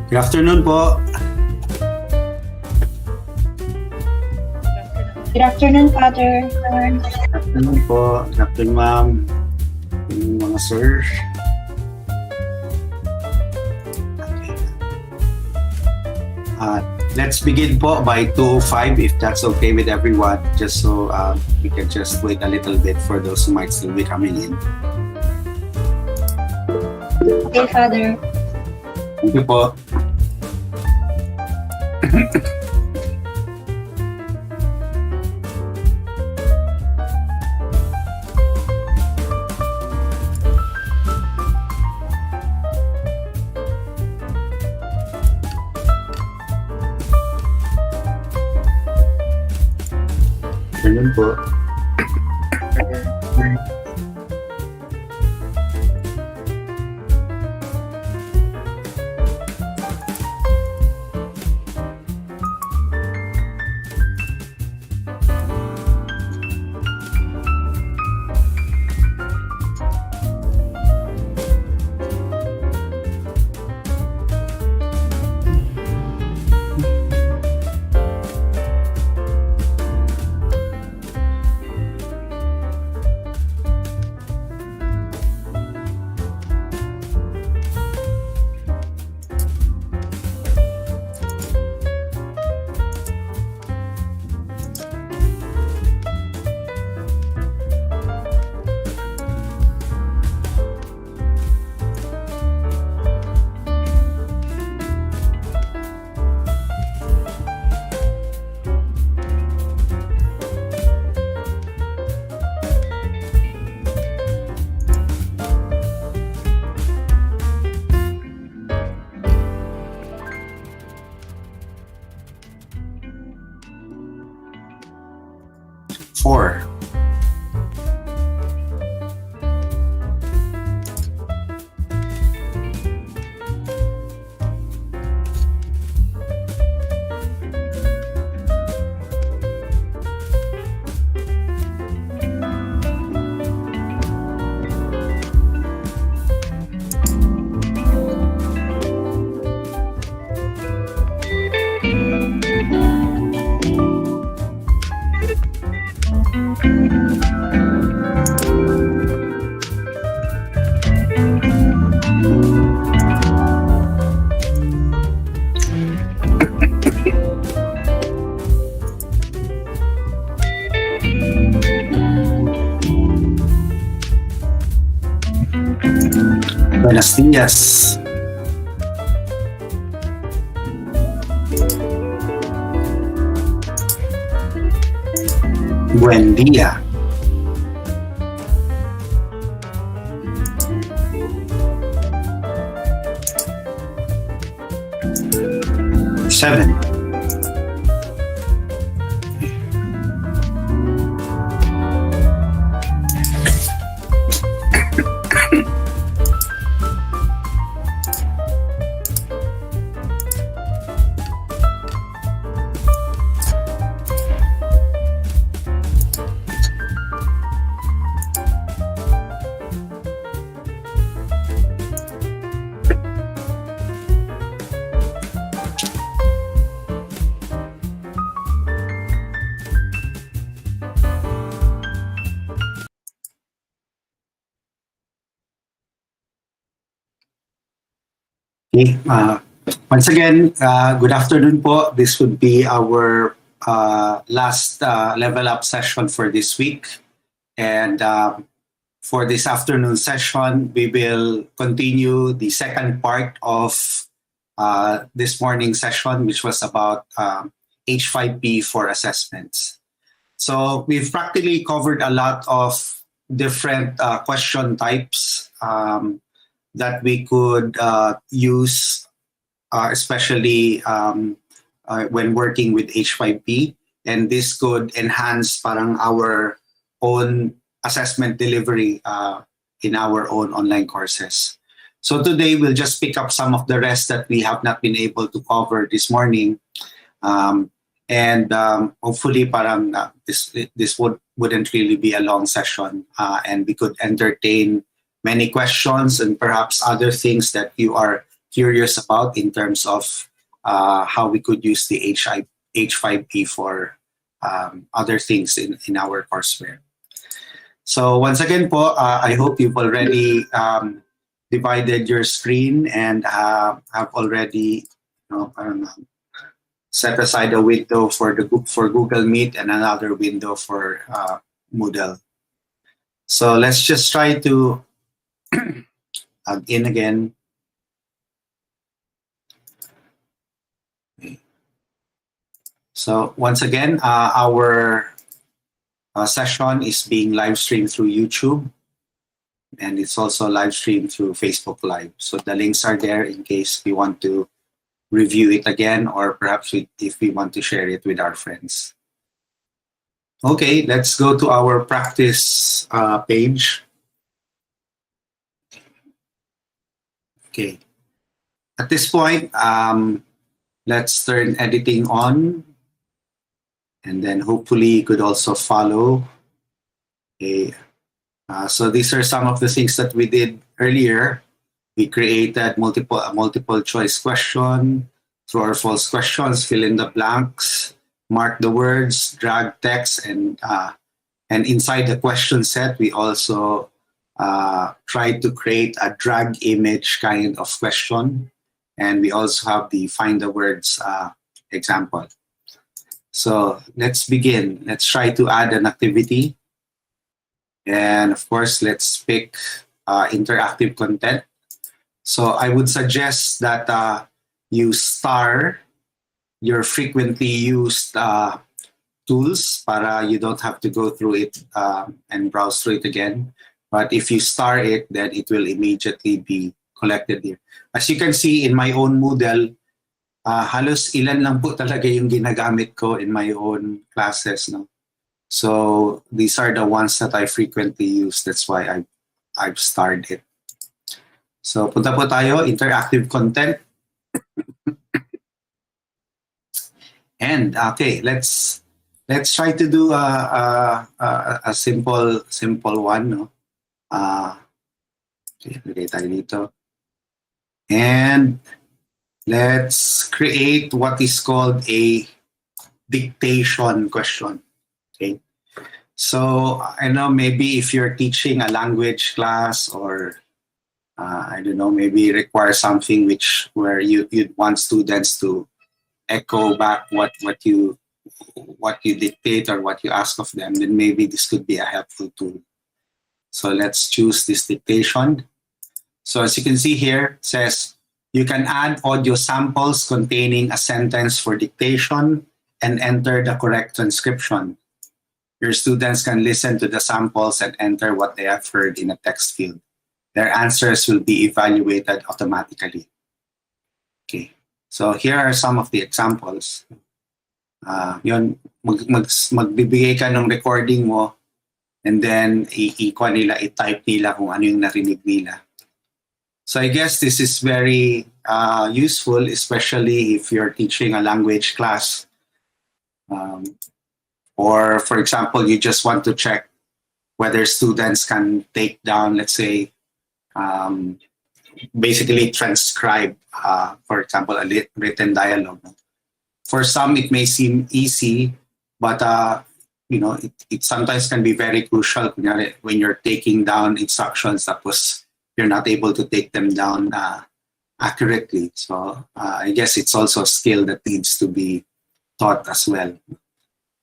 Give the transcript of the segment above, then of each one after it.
Good afternoon po. Good afternoon, Father. Good afternoon po. Good afternoon, ma'am. Mga sir. Let's begin po by 2:05 if that's okay with everyone, just so we can just wait a little bit for those who might still be coming in. Okay, Father. Thank you po. Ganun po. Four. Buenos días. Buen día. Seven. Okay. Once again, good afternoon po. This would be our last level up session for this week. And for this afternoon session, we will continue the second part of this morning session, which was about H5P for assessments. So we've practically covered a lot of different question types that we could use, especially when working with H5P. And this could enhance parang our own assessment delivery in our own online courses. So today we'll just pick up some of the rest that we have not been able to cover this morning. And hopefully parang this wouldn't really be a long session, and we could entertain many questions and perhaps other things that you are curious about in terms of how we could use the H5P for other things in our courseware. So once again po, I hope you've already divided your screen and have already set aside a window for Google Meet and another window for Moodle. So let's just try to log in again. Okay. So once again, our session is being live streamed through YouTube, and it's also live streamed through Facebook Live. So the links are there in case we want to review it again, or perhaps if we want to share it with our friends. Okay, let's go to our practice page. Okay, at this point, let's turn editing on, and then hopefully you could also follow. Okay, so these are some of the things that we did earlier. We created multiple choice question, true or false questions, fill in the blanks, mark the words, drag text, and inside the question set, we also tried to create a drag image kind of question, and we also have the find the words example. So let's begin. Let's try to add an activity, and of course, let's pick interactive content. So I would suggest that you star your frequently used tools para you don't have to go through it and browse through it again. But if you star it, then it will immediately be collected here. As you can see in my own Moodle, halos ilan lang po talaga yung ginagamit ko in my own classes. No? So these are the ones that I frequently use. That's why I've starred it. So punta po tayo, interactive content. And okay, let's try to do a simple one. No? Okay, lagay tayo dito. And let's create what is called a dictation question. Okay. So I know maybe if you're teaching a language class or I don't know, maybe require something where you'd want students to echo back what you dictate or what you ask of them, then maybe this could be a helpful tool. So let's choose this dictation. So as you can see here, it says you can add audio samples containing a sentence for dictation and enter the correct transcription. Your students can listen to the samples and enter what they have heard in a text field. Their answers will be evaluated automatically. Okay, so here are some of the examples. Yun, magbibigay ka ng recording mo, and then i-type nila kung ano yung narinig nila. So I guess this is very useful, especially if you're teaching a language class. Or for example, you just want to check whether students can take down, let's say, basically transcribe, for example, a written dialogue. For some, it may seem easy, but it sometimes can be very crucial when you're taking down instructions that you're not able to take them down accurately. So I guess it's also a skill that needs to be taught as well.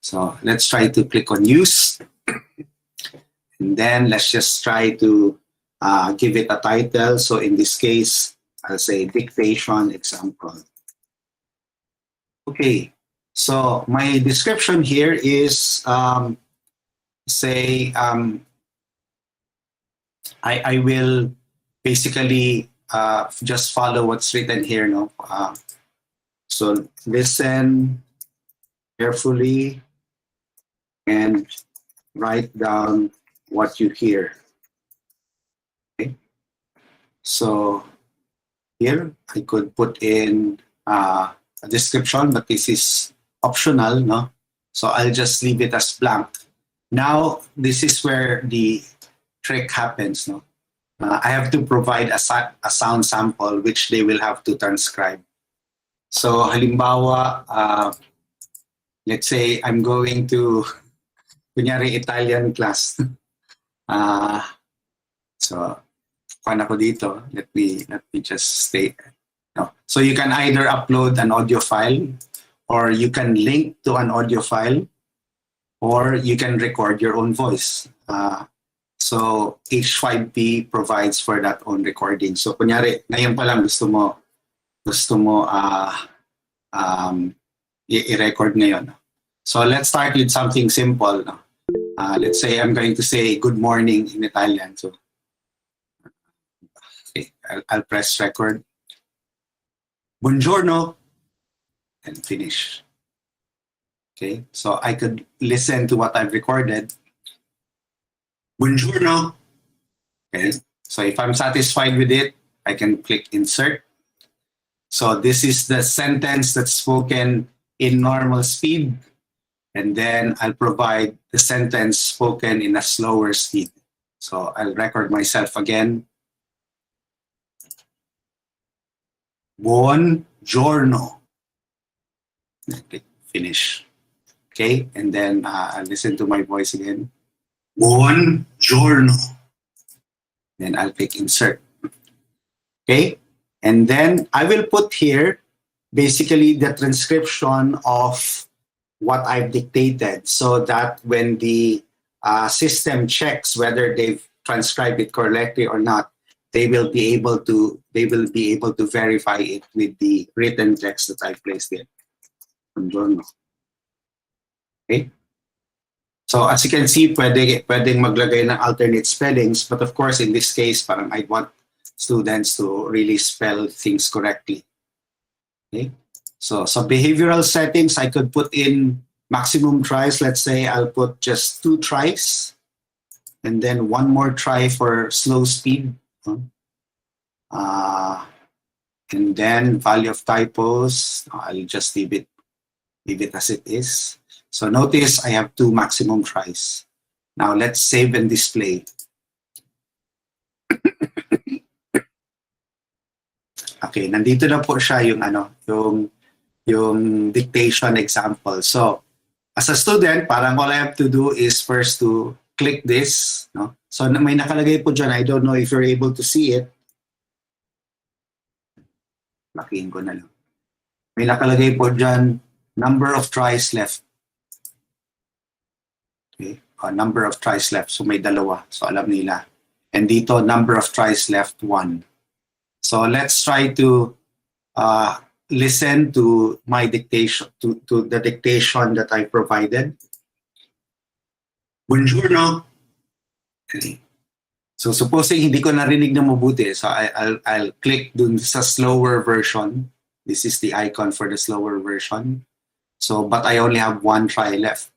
So let's try to click on use, and then let's just try to give it a title. So in this case, I'll say dictation example. Okay, so my description here is, I will basically just follow what's written here. No? So listen carefully and write down what you hear. Okay. So here I could put in a description, but this is optional, no? So I'll just leave it as blank. Now, this is where the trick happens, no? I have to provide a sound sample which they will have to transcribe. So halimbawa, let's say I'm going to, kunyari, Italian class. So, pan ako dito. Let me just stay. No. So you can either upload an audio file, or you can link to an audio file, or you can record your own voice. So H5P provides for that own recording. So kunyari, ngayon pa lang gusto mo i-record ngayon. So let's start with something simple. Let's say I'm going to say good morning in Italian. So okay, I'll press record. Buongiorno, and finish. Okay, so I could listen to what I've recorded. Buongiorno. Okay, so if I'm satisfied with it, I can click insert. So this is the sentence that's spoken in normal speed, and then I'll provide the sentence spoken in a slower speed. So I'll record myself again. Buongiorno. Click finish. Okay, and then I'll listen to my voice again. Buongiorno. Then I'll click insert. Okay, and then I will put here basically the transcription of what I've dictated, so that when the system checks whether they've transcribed it correctly or not, they will be able to verify it with the written text that I placed there. Buongiorno. Okay. So as you can see, pwedeng maglagay ng alternate spellings, but of course in this case, parang I want students to really spell things correctly. Okay. So behavioral settings, I could put in maximum tries. Let's say I'll put just 2 tries, and then 1 more try for slow speed. And then value of typos, I'll just leave it as it is. So notice I have 2 maximum tries. Now let's save and display. Okay, nandito na po siya yung dictation example. So as a student, parang all I have to do is first to click this. No? So may nakalagay po dyan. I don't know if you're able to see it. Lakihin ko na lang. May nakalagay po dyan, number of tries left. Okay, number of tries left. So may 2. So alam nila. And dito, number of tries left, 1. So let's try to listen to my dictation, to the dictation that I provided. Buongiorno. Okay. So supposing hindi ko narinig na mabuti, so I'll click dun sa slower version. This is the icon for the slower version. So, but I only have 1 try left.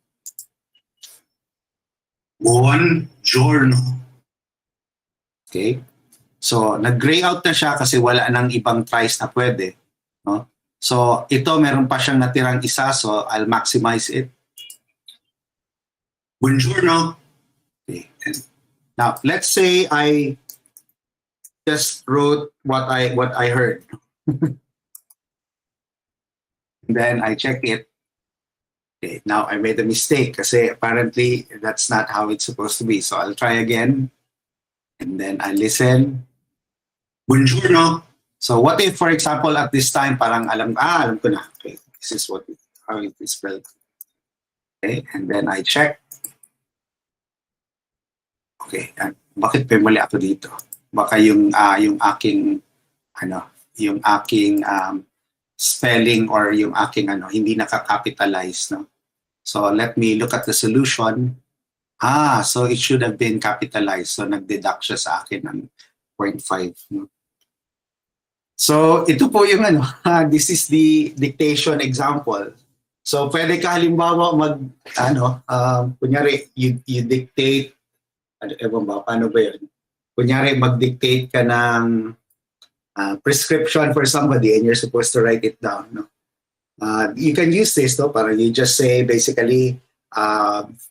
Buongiorno. Okay. So, nag-gray out na siya kasi wala nang ibang tries na pwede. No? So, ito meron pa siyang natirang isa, so I'll maximize it. Buongiorno. Okay. And now, let's say I just wrote what I heard. Then I check it. Okay, now I made a mistake kasi apparently that's not how it's supposed to be. So I'll try again. And then I listen. Buongiorno. So what if, for example, at this time, parang alam ko na. Okay, this is how it is spelled. Okay, and then I check. Okay, bakit may mali ako dito? Baka yung aking spelling or yung aking hindi nakakapitalize, no? So let me look at the solution. So it should have been capitalized. So nag-deduct siya sa akin ng 0.5, no? So ito po yung this is the dictation example. So pwede ka halimbawa kunyari you dictate, ewan ba, paano ba yun? Kunyari mag-dictate ka ng prescription for somebody and you're supposed to write it down, no? You can use this, no? Para you just say basically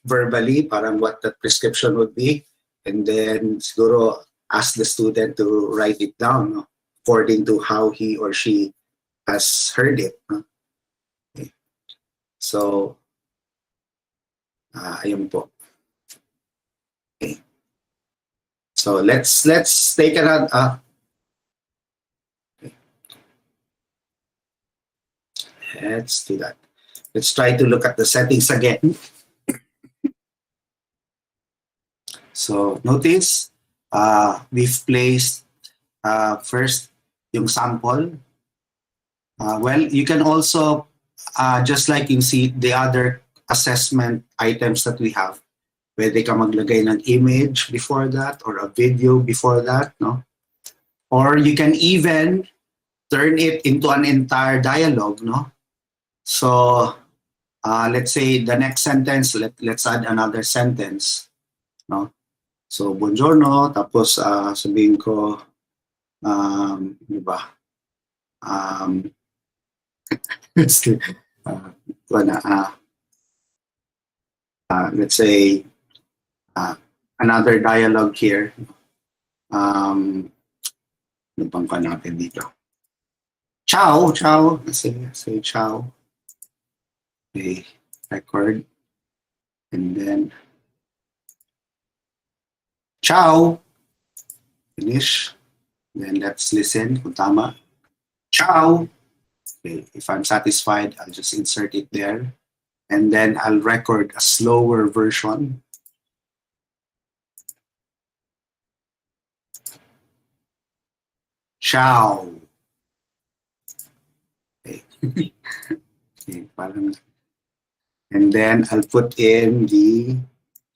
verbally parang what the prescription would be, and then siguro ask the student to write it down, no? According to how he or she has heard it. No? Okay. So, ayun po. Okay. So let's take another. Okay. Let's do that. Let's try to look at the settings again. So notice we've placed first yung sample. Well, you can also, just like you see the other assessment items that we have, pwede ka maglagay ng image before that or a video before that, no? Or you can even turn it into an entire dialogue, no? So let's say the next sentence, let's add another sentence, no? So buongiorno, tapos sabihin ko, di ba? Let's say another dialogue here. Ano bang pa natin dito? Ciao, ciao. Say ciao. Okay, record. And then ciao. Finish. Then let's listen kung tama. Ciao. Okay, if I'm satisfied, I'll just insert it there. And then I'll record a slower version. Ciao. Okay. Okay, parang, and then I'll put in the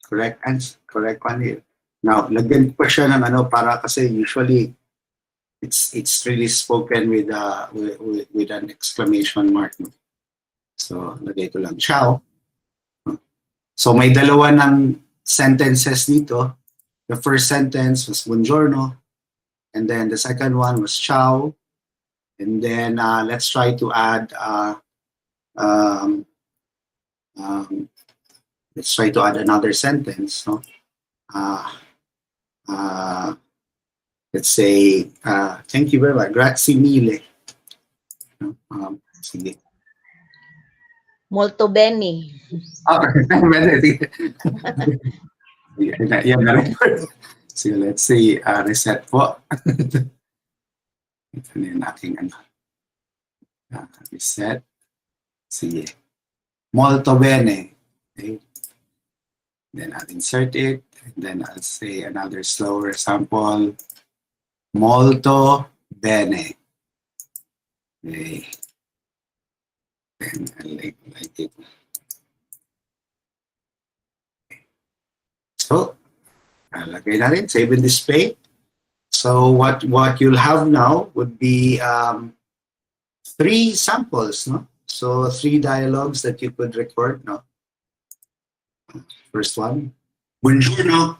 correct answer, correct one here. Now, lagyan ko siya ng ano para kasi usually it's really spoken with an exclamation mark. So, lagay ko lang, ciao. So, may dalawa ng sentences dito. The first sentence was buongiorno. And then the second one was ciao. And then let's try to add, let's try to add another sentence. No? Let's say, thank you very much. Grazie mille. Sige. Molto bene. So let's say reset po. Ito na yung aking ano. Reset. Sige. Molto bene. Okay. Then I'll insert it. And then I'll say another slower sample. Molto bene. Okay. And I'll like it. So, lagay na rin, save and display. So what you'll have now would be 3 samples, no? So 3 dialogues that you could record, no? First one, buongiorno.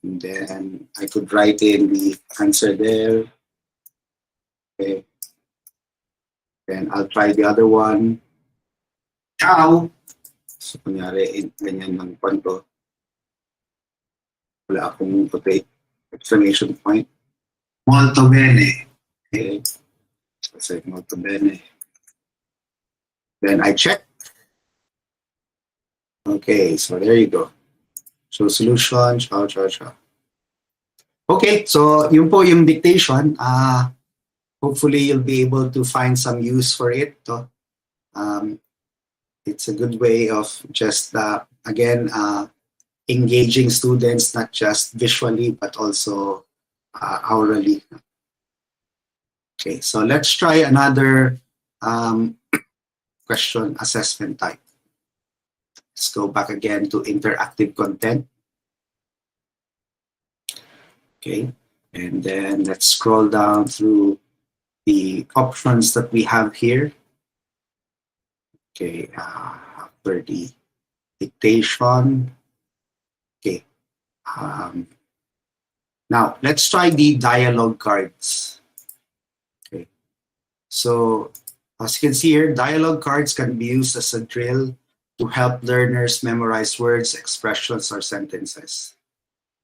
And then I could write in the answer there. Okay. Then I'll try the other one. Ciao. So kunyari, ganyan ng kwento. Wala akong exclamation point. Molto bene. Okay. So say molto bene. Then I check. Okay, so there you go. So solution, ciao, ciao, ciao. Okay, so yun po yung dictation. Hopefully you'll be able to find some use for it. So, it's a good way of just, again, engaging students, not just visually, but also orally. Okay, so let's try another question assessment type. Let's go back again to interactive content. Okay, and then let's scroll down through the options that we have here. Okay, after the dictation. Okay. Now, let's try the dialogue cards. Okay. So, as you can see here, dialogue cards can be used as a drill to help learners memorize words, expressions, or sentences.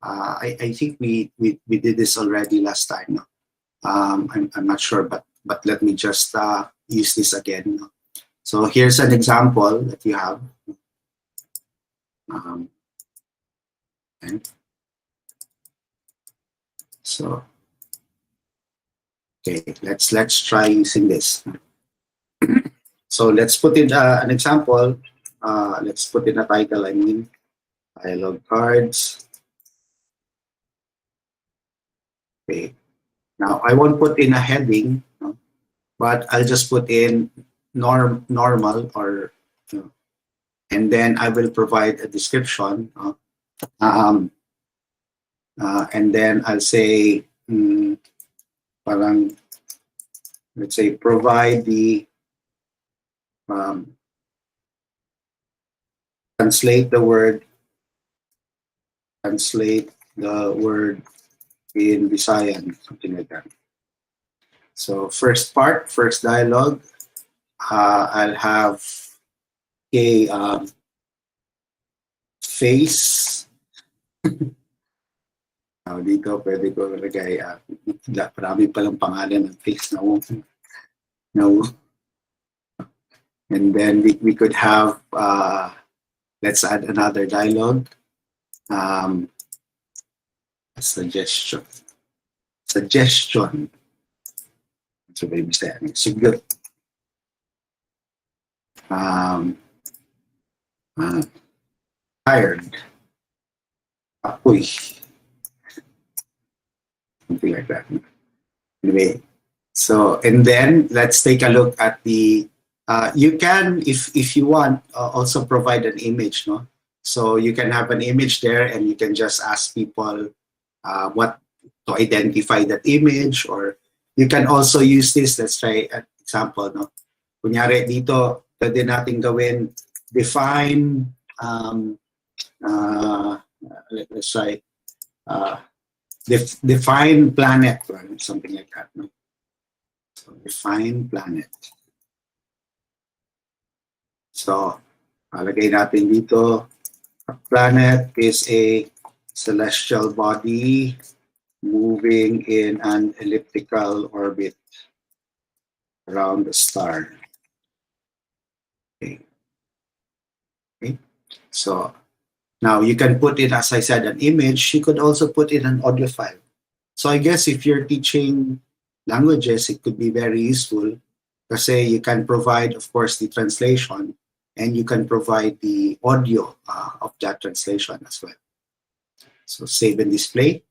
I think we did this already last time. No? I'm not sure, but let me just use this again. No? So here's an example that you have. Okay. So okay, let's try using this. So let's put in an example. Let's put in a title. I mean, dialogue cards. Okay. Now I won't put in a heading, no? But I'll just put in normal or, and then I will provide a description. And then I'll say, parang, let's say, provide the, translate the word in Visayan, something like that. So first dialogue, I'll have a face. Dito pwede ko lagay, marami palang pangalan ng face na no. And then we could have, let's add another dialogue. Suggestion. So maybe say, sugyot. Tired. Apoy. Something like that. Anyway, so, and then let's take a look at the, you can, if you want, also provide an image, no? So you can have an image there and you can just ask people what to identify that image, or you can also use this. Let's try an example, no? Kunyari dito, pwede natin gawin, define, let's try, define planet, or something like that, no? So define planet. So, alagay natin dito, a planet is a celestial body moving in an elliptical orbit around the star. Okay. So now you can put in, as I said, an image. You could also put in an audio file. So I guess if you're teaching languages, it could be very useful because you can provide, of course, the translation, and you can provide the audio of that translation as well. So save and display.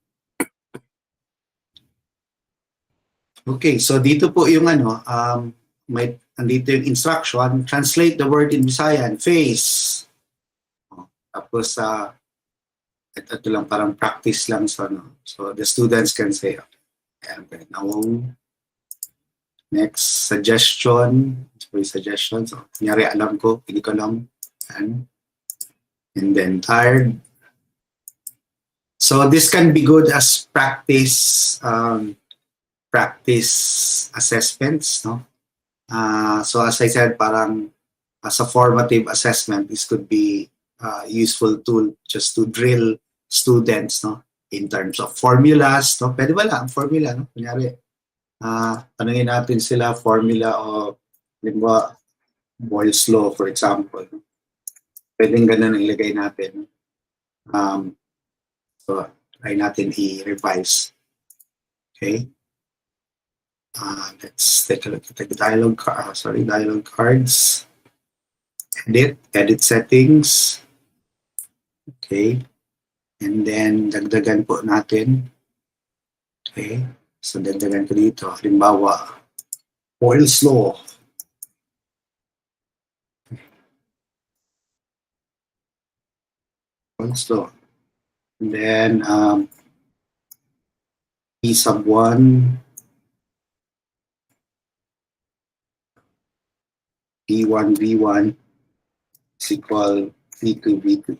Okay, so dito po yung andito yung instruction, translate the word in Visayan, face. Tapos ito lang, parang practice lang. So the students can say, okay, now next suggestion. So kunyari alam ko, hindi ko alam. And then tired. So this can be good as practice assessments, no? So as I said, parang as a formative assessment, this could be a useful tool just to drill students, no? In terms of formulas, no? Pwede ba lang formula, no? Kunyari, tanungin natin sila formula o, limbawa, Boyle's law, for example. Pwedeng ganun ang ilagay natin. So try natin i-revise. Okay. Let's take a look at the dialogue cards. Edit settings. Okay. And then dagdagan po natin. Okay. So dagdagan ko dito. Halimbawa, Boyle's law. Boyle's law. And then P sub 1. B1, B1 is equal B2, B2.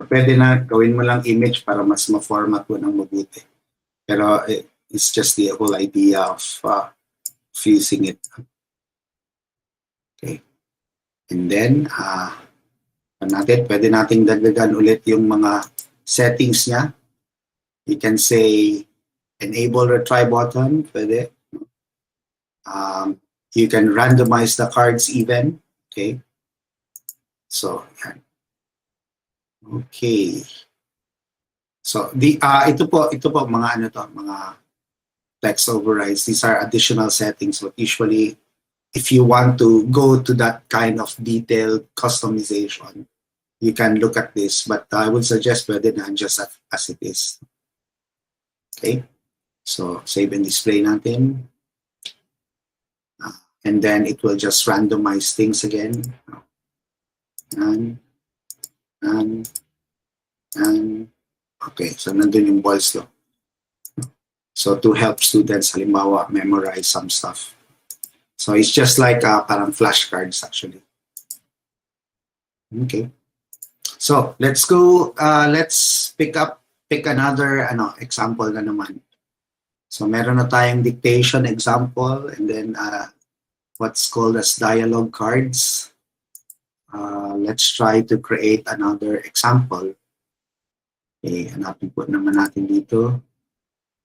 Pwede na gawin mo lang image para mas ma-format mo ng mabuti. Pero it's just the whole idea of fusing it. Okay. And then, pwede nating dagdagan ulit yung mga settings niya. You can say enable retry button, pwede. You can randomize the cards even. Okay. So, yan. Okay. So, ito po mga ano to, mga text overrides. These are additional settings, but usually if you want to go to that kind of detailed customization, you can look at this, but I would suggest pwede na just as it is. Okay. So, save and display natin. And then it will just randomize things again. And okay, so nandun yung balls law. So to help students, halimbawa, memorize some stuff. So it's just like parang flashcards actually. Okay. So let's go, let's pick another example na naman. So meron na tayong dictation example and then what's called as dialogue cards. Let's try to create another example. Okay, hanapin po naman natin dito.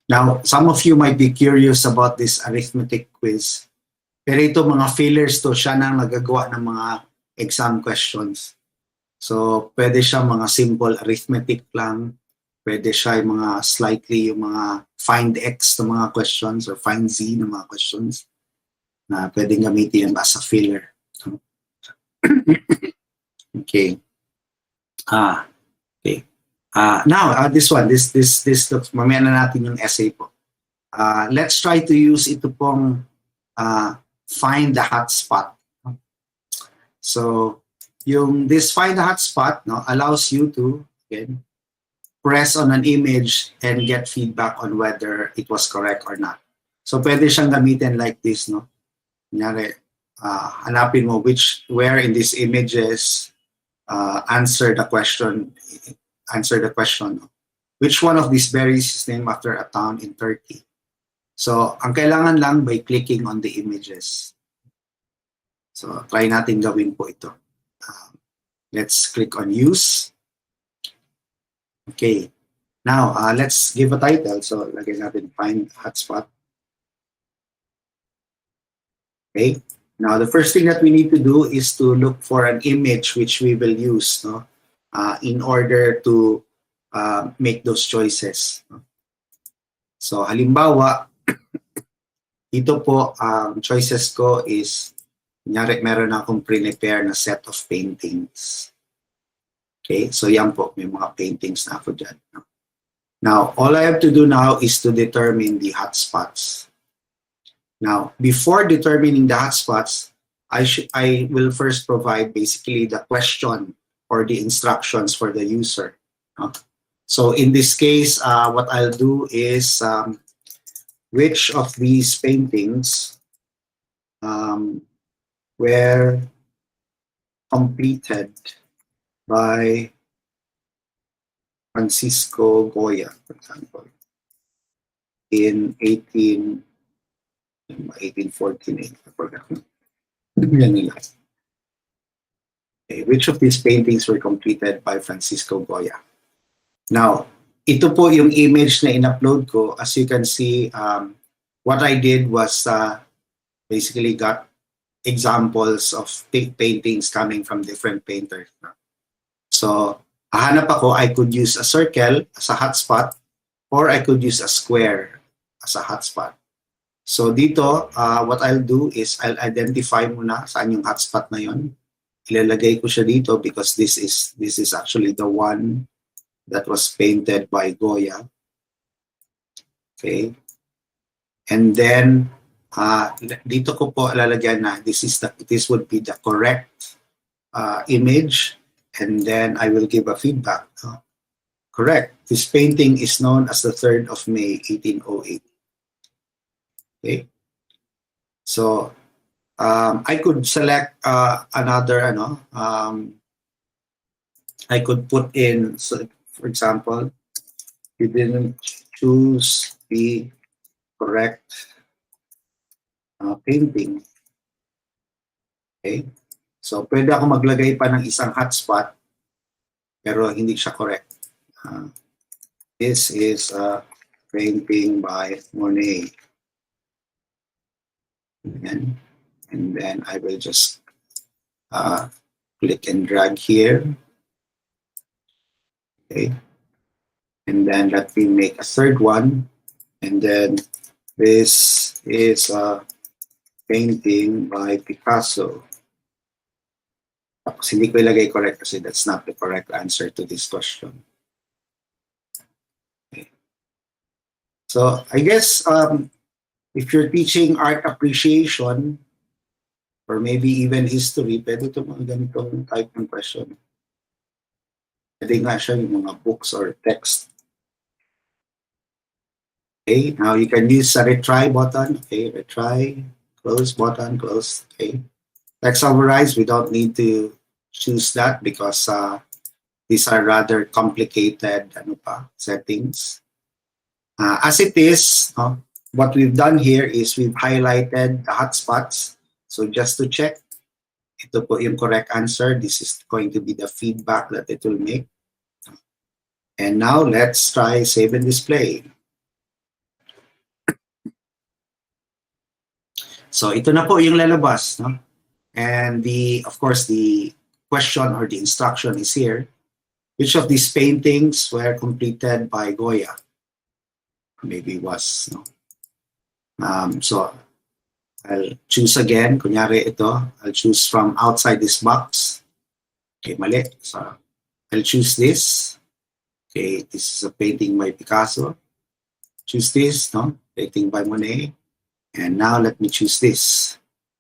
Now, some of you might be curious about this arithmetic quiz. Pero ito mga fillers to, siya nang nagagawa ng mga exam questions. So, pwede siya mga simple arithmetic lang. Pwede siya yung mga slightly, yung mga find X na mga questions or find Z na mga questions na pwedeng gamitin as a filler. Okay. Okay. Now, this one, this looks, mamaya na natin yung essay po. Let's try to use ito pong find the hotspot. So, this find the hotspot allows you to, again, press on an image and get feedback on whether it was correct or not. So, pwede siyang gamitin like this, no? Kunyari, hanapin mo where in these images answer the question. Which one of these berries is named after a town in Turkey? So, ang kailangan lang by clicking on the images. So, try natin gawin po ito. Let's click on use. Okay. Now, let's give a title. So, lagay natin find hotspot. Okay. Now, the first thing that we need to do is to look for an image which we will use in order to make those choices. So, halimbawa, ito po, choices ko is, kunyari, meron akong prepare na set of paintings. Okay, so yan po, may mga paintings na ako dyan. Now, all I have to do now is to determine the hotspots. Now, before determining the hotspots, I will first provide basically the question or the instructions for the user. So in this case, what I'll do is which of these paintings were completed by Francisco Goya, for example, in 1848. I forgot. Okay, which of these paintings were completed by Francisco Goya? Now, ito po yung image na in-upload ko. As you can see, what I did was basically got examples of paintings coming from different painters. So, hahanap ako, I could use a circle as a hotspot or I could use a square as a hotspot. So dito, what I'll do is I'll identify muna saan yung hotspot na yon. Ilalagay ko siya dito because this is actually the one that was painted by Goya. Okay. And then dito ko po lalagyan na this would be the correct image, and then I will give a feedback. Correct. This painting is known as the 3rd of May, 1808. Okay. So I could select another I could put in, so for example, you didn't choose the correct painting. Okay. So pwede ako maglagay pa ng isang hotspot pero hindi siya correct. This is a painting by Monet. And then I will just click and drag here. Okay. And then let me make a third one. And then this is a painting by Picasso. Tapos hindi ko ilagay correct kasi that's not the correct answer to this question. Okay. So I guess if you're teaching art appreciation or maybe even history, pwede ito mga ganitong type ng question. Pwede nga siya yung mga books or text. Okay, now you can use a retry button. Okay, retry, close button, close. Okay, text summarize, we don't need to choose that because these are rather complicated settings. As it is, what we've done here is we've highlighted the hotspots. So just to check, ito po yung correct answer. This is going to be the feedback that it will make. And now let's try save and display. So ito na po yung lalabas, no? And of course, the question or the instruction is here. Which of these paintings were completed by Goya? Maybe was, no? So I'll choose again. Kunyari ito, I'll choose from outside this box. Okay, mali. So I'll choose this. Okay, this is a painting by Picasso. Choose this, no? Painting by Monet. And now let me choose this.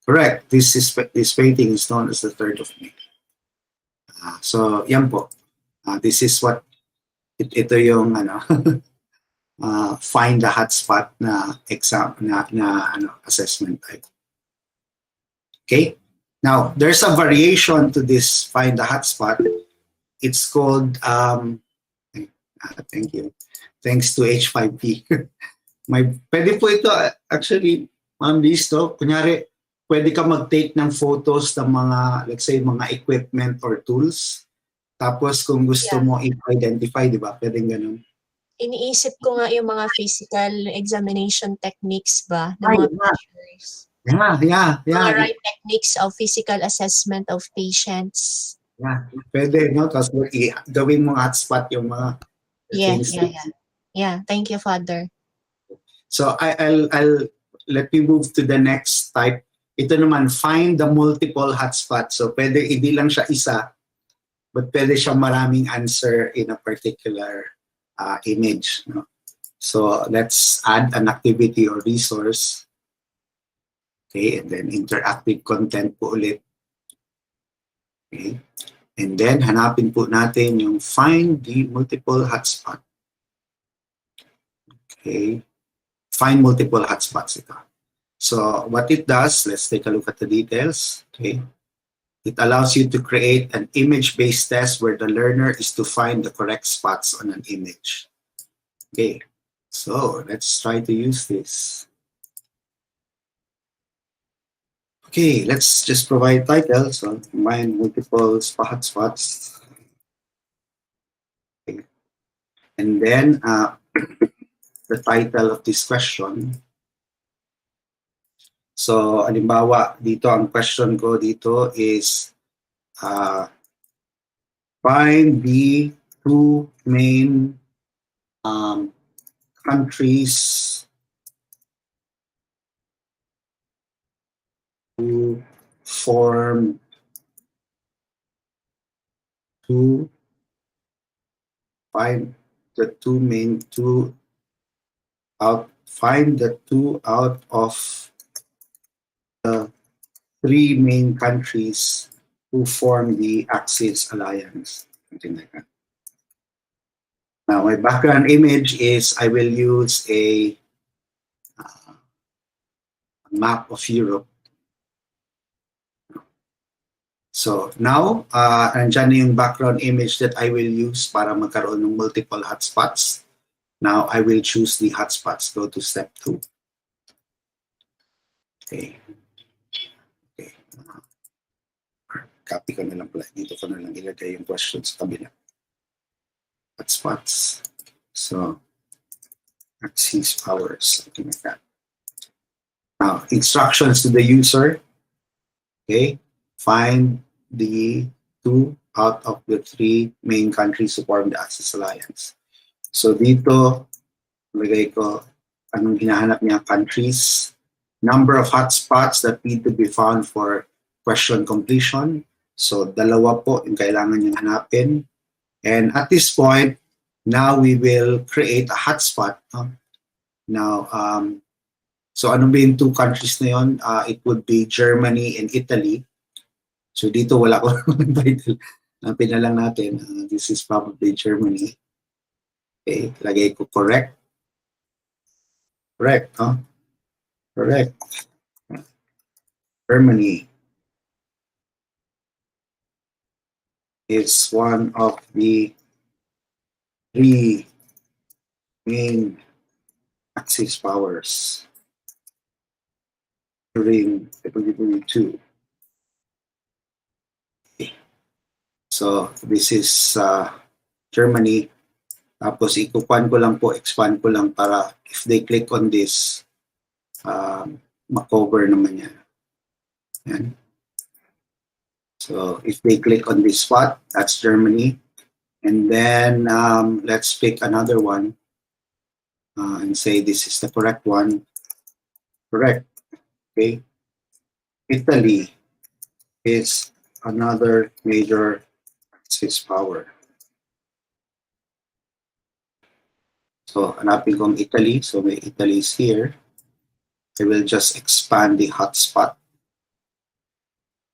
Correct. This painting is known as the 3rd of May. So yan po. This is what ito yung find the hotspot na exam na assessment type. Okay. Now there's a variation to this find the hotspot. It's called thank you. Thanks to H5P. Pwede po ito actually, Ma'am Liz, kunyari, pwede ka mag-take ng photos ng mga, let's say, mga equipment or tools. Tapos kung gusto mo i-identify, di ba? Pwedeng ganun. Iniisip ko nga yung mga physical examination techniques ba? Ng mga pictures. Yeah. Mga right techniques of physical assessment of patients. Yeah, pwede, no? Tapos gawin mo hotspot yung mga things. Yeah, thank you, Father. So I'll let me move to the next type. Ito naman, find the multiple hotspots. So pwede, hindi lang siya isa, but pwede siya maraming answer in a particular image. No? So let's add an activity or resource. Okay, and then interactive content po ulit. Okay, and then hanapin po natin yung find the multiple hotspot. Okay, find multiple hotspots ito. So what it does, let's take a look at the details. Okay, it allows you to create an image-based test where the learner is to find the correct spots on an image. Okay, so let's try to use this. Okay, let's just provide title. So find multiple hotspots. Okay. And then the title of this question. So, halimbawa, dito ang question ko dito is find the two main countries who form find the two out of the three main countries who form the Axis Alliance, something like that. Now, my background image is I will use a map of Europe. So now, andyan na yung background image that I will use para magkaroon ng multiple hotspots. Now, I will choose the hotspots. Go to step 2. Okay. Copy ko na lang pala. Dito ko na lang ilagay yung questions sa kabila. hotspots. So access powers, something like that. Now, instructions to the user. Okay, find the 2 out of the 3 main countries who form the Access Alliance. So dito, lagay ko anong hinahanap niya, countries, number of hotspots that need to be found for question completion. So dalawa po yung kailangan niyang hanapin. And at this point, now we will create a hotspot. Now, so ano ba yung 2 countries na yun? It would be Germany and Italy. So dito wala ko title. Pinalang natin. This is probably Germany. Okay, lagay ko correct. Correct, huh? Correct. Germany is one of the 3 main access powers during 2022. Okay. So this is Germany. Tapos ikukuan ko lang po, expand ko lang para if they click on this, makover naman yan. Yan. So if they click on this spot, that's Germany. And then let's pick another one and say this is the correct one. Correct. Okay. Italy is another major access power. So hanapin ko ang Italy. So may Italy is here. I will just expand the hotspot.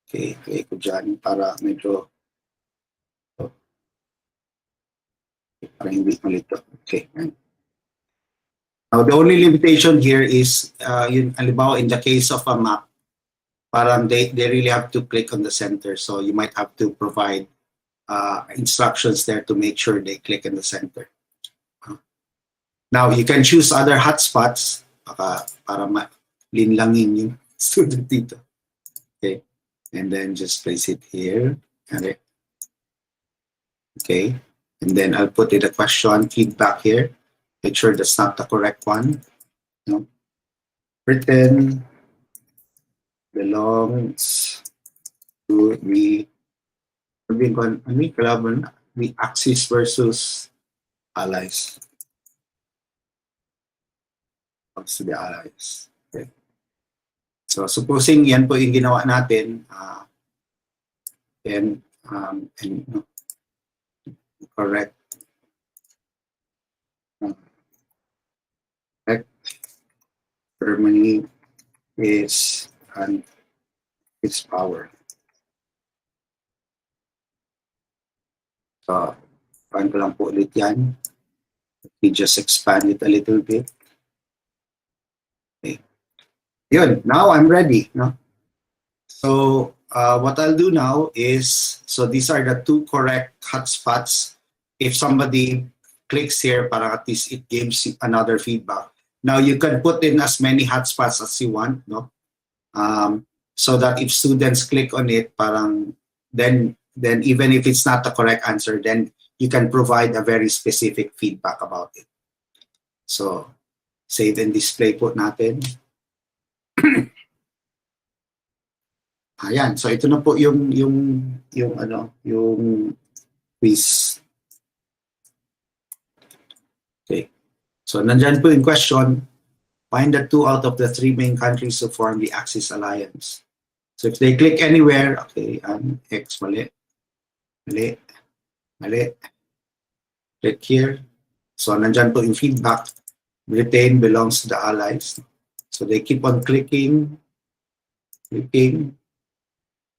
Okay, kaya ko dyan para medyo para hindi malito. Okay. Now the only limitation here is yun, halimbawa in the case of a map, parang they really have to click on the center. So you might have to provide instructions there to make sure they click in the center. Now you can choose other hotspots para linlangin yung student dito. Okay. And then just place it here. Okay. And then I'll put in a question, feedback here. Make sure that's not the correct one. No. Britain belongs to the Axis versus Allies. Belongs to the Allies. Okay. So supposing yan po yung ginawa natin, and correct. Correct. Germany is an its power. So, find ko lang po ulit yan. Let me just expand it a little bit. Okay. Yun, now I'm ready. No? So, what I'll do now is, so these are the 2 correct hotspots. If somebody clicks here, para at least it gives another feedback. Now you can put in as many hotspots as you want, no? So that if students click on it, parang then even if it's not the correct answer, then you can provide a very specific feedback about it. So save and display po natin. Ayan, so ito na po yung quiz. Okay. So nandyan po yung question, find the 2 out of the 3 main countries who form the Axis Alliance. So if they click anywhere, okay, X, mali. Click here. So nandyan po yung feedback. Britain belongs to the Allies. So they keep on clicking.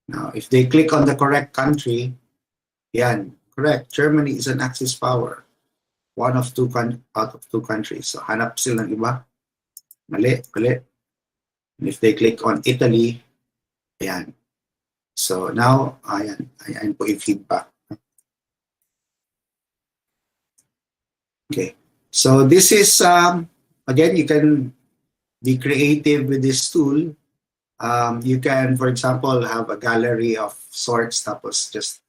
Now, if they click on the correct country, yan, correct. Germany is an Axis power. One of 2 out of 2 countries. So hanap sila ng iba. Mali. And if they click on Italy, ayan. So now, ayan po yung feedback. Okay. So this is, again, you can be creative with this tool. You can, for example, have a gallery of sorts, tapos just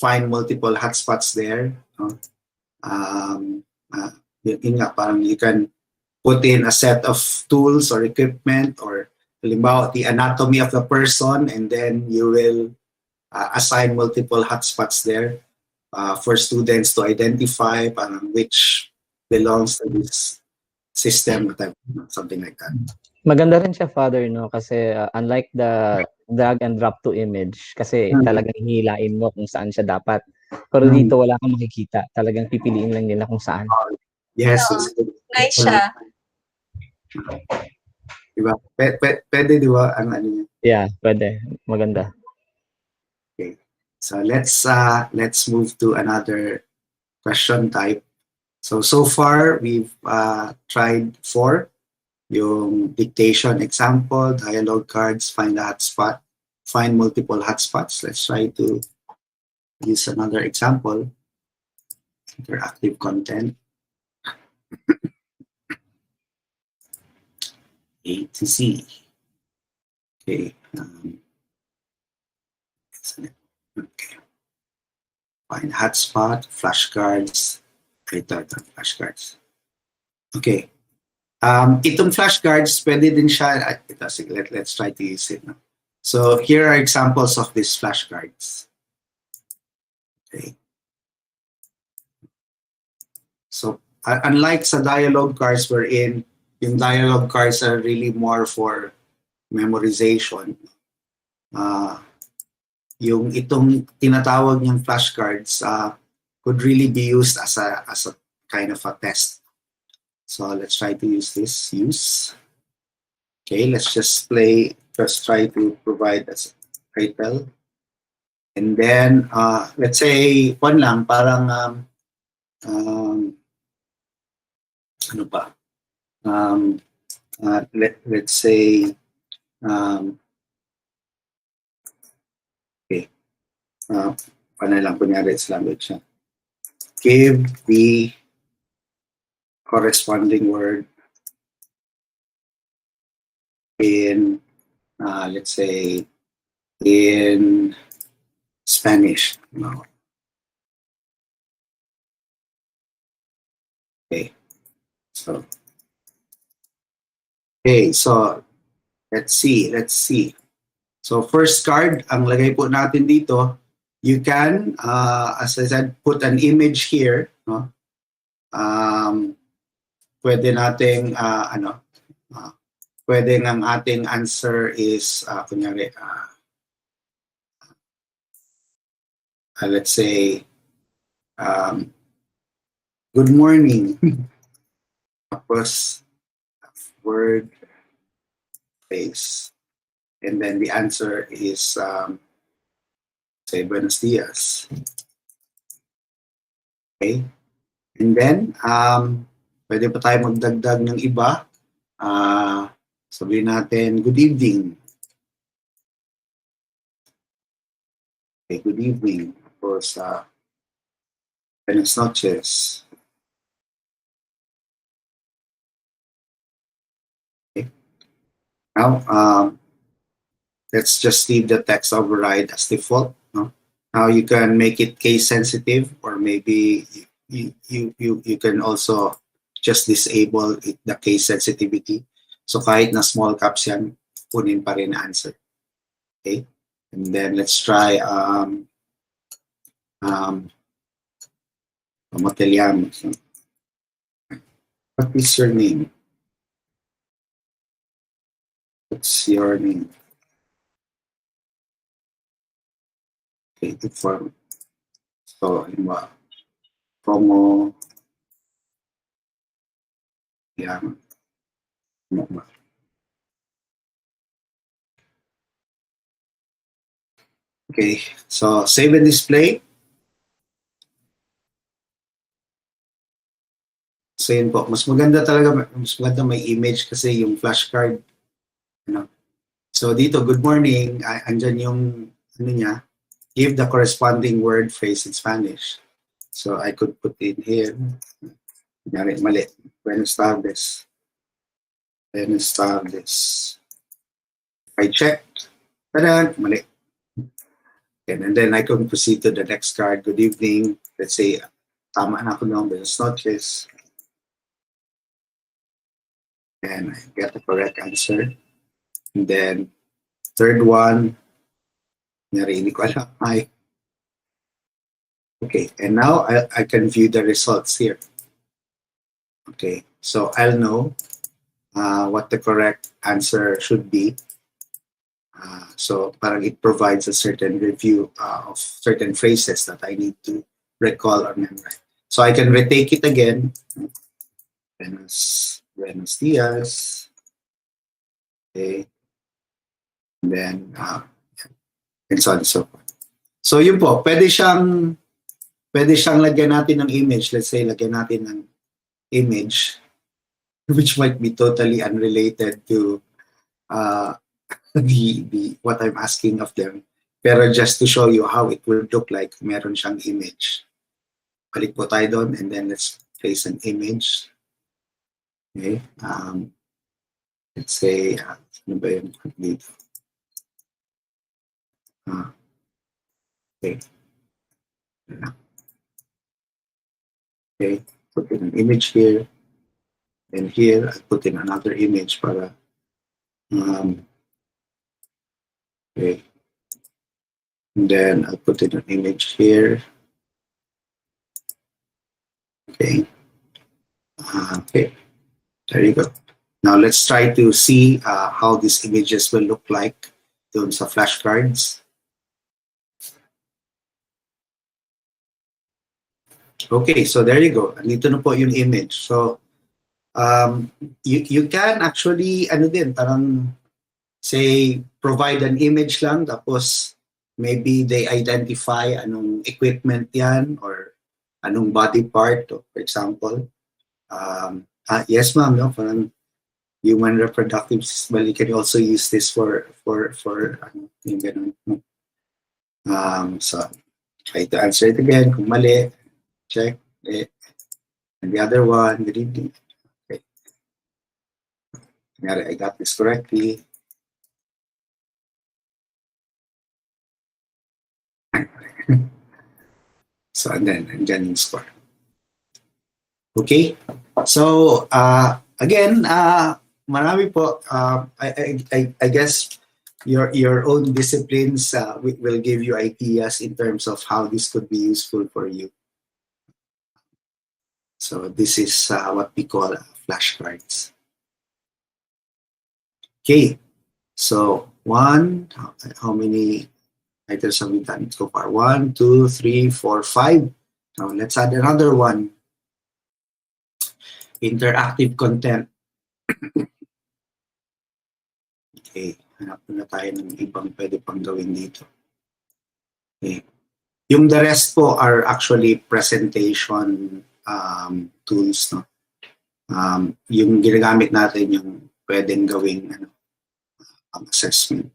find multiple hotspots there. Yun nga, parang you can put in a set of tools or equipment, or halimbawa, the anatomy of the person, and then you will assign multiple hotspots there for students to identify parang which belongs to this system, something like that. Maganda rin siya, Father, no? Kasi unlike the drag and drop to image, kasi talagang hihilain mo kung saan siya dapat. Pero dito wala kang makikita. Talagang pipiliin lang nila kung saan. Yes. Nice siya. Diba? Pwede, di ba? Ang ano niya. Yeah, pwede. Maganda. Okay. So let's move to another question type. So far we've tried 4. Yung dictation example, dialogue cards, find a hotspot, find multiple hotspots. Let's try to use another example. Interactive content. A to Z. Okay. Okay. Find hotspot, flashcards. Ito, flashcards. Okay. Itong flashcards, pwede din siya. Ito, sige, let's try to use it. No? So here are examples of these flashcards. Okay. So unlike sa dialogue cards we're in, yung dialogue cards are really more for memorization. Yung itong tinatawag niyang flashcards could really be used as a kind of a test. So let's try to use this. Okay, let's just try to provide a title. And then let's say one lang, parang ano pa? Let's say okay. Paano lang kunyari sa language siya. Give the corresponding word in let's say in Spanish. No. Okay. So let's see. So first card, ang lagay po natin dito, you can, as I said, put an image here. No? Pwede nating, pwede ng ating answer is, kunyari, let's say, good morning. Tapos, word, face. And then the answer is, say, buenos dias. Okay. And then, pwede pa tayo magdagdag ng iba. Sabihin natin, good evening. Okay, good evening. Tapos, buenas noches. Okay. Now, let's just leave the text override as default. No? Now you can make it case sensitive, or maybe you can also just disable the case sensitivity. So kahit na small caps yan, punin pa rin na answer. Okay? And then let's try Mateliano. So, what is your name? What's your name? Okay, form. So, como llama. Okay, so save and display. So yun po, mas maganda may image kasi yung flashcard. So dito, good morning, andyan yung ano niya, give the corresponding word phrase in Spanish. So I could put in here, mali, buenas tardes. Buenas tardes. I checked, mali. And then I can proceed to the next card. Good evening. Let's say tama na ako ng buenas noches. And I get the correct answer. And then, third one, narinig ko alam. Hi. Okay, and now I can view the results here. Okay, so I'll know what the correct answer should be. So parang it provides a certain review of certain phrases that I need to recall or memorize. So I can retake it again. Buenos dias. Okay. And then, and so on and so forth. So yun po, pwede siyang lagyan natin ng image. Let's say, lagyan natin ng image, which might be totally unrelated to the what I'm asking of them. Pero just to show you how it would look like, meron siyang image. Balik po tayo doon, and then let's place an image. Okay. Let's say, ano ba yun dito? Okay. Okay, put in an image here. And here, I put in another image para, okay. And then I'll put in an image here. Okay. Okay, there you go. Now let's try to see how these images will look like doon sa flashcards. Okay, so there you go. Andito na po yung image. So, you can actually, ano din, parang, say, provide an image lang, tapos maybe they identify anong equipment yan, or anong body part, for example. Yes, ma'am, no? Parang human reproductive system. Well, you can also use this for yung ganun. So, try to answer it again. Kung mali, check it. And the other one, good evening. Okay. I got this correctly. So, and then yung score. Okay. So, again, marami po. I guess your own disciplines will give you ideas in terms of how this could be useful for you. So this is what we call flashcards. Okay, so how many items have we done so far? 1, 2, 3, 4, 5. Now let's add another one. Interactive content. Okay, hanap na tayo ng ibang pwede pang gawin dito. Okay. Yung the rest po are actually presentation tools, no? Yung ginagamit natin yung pwedeng gawing assessment.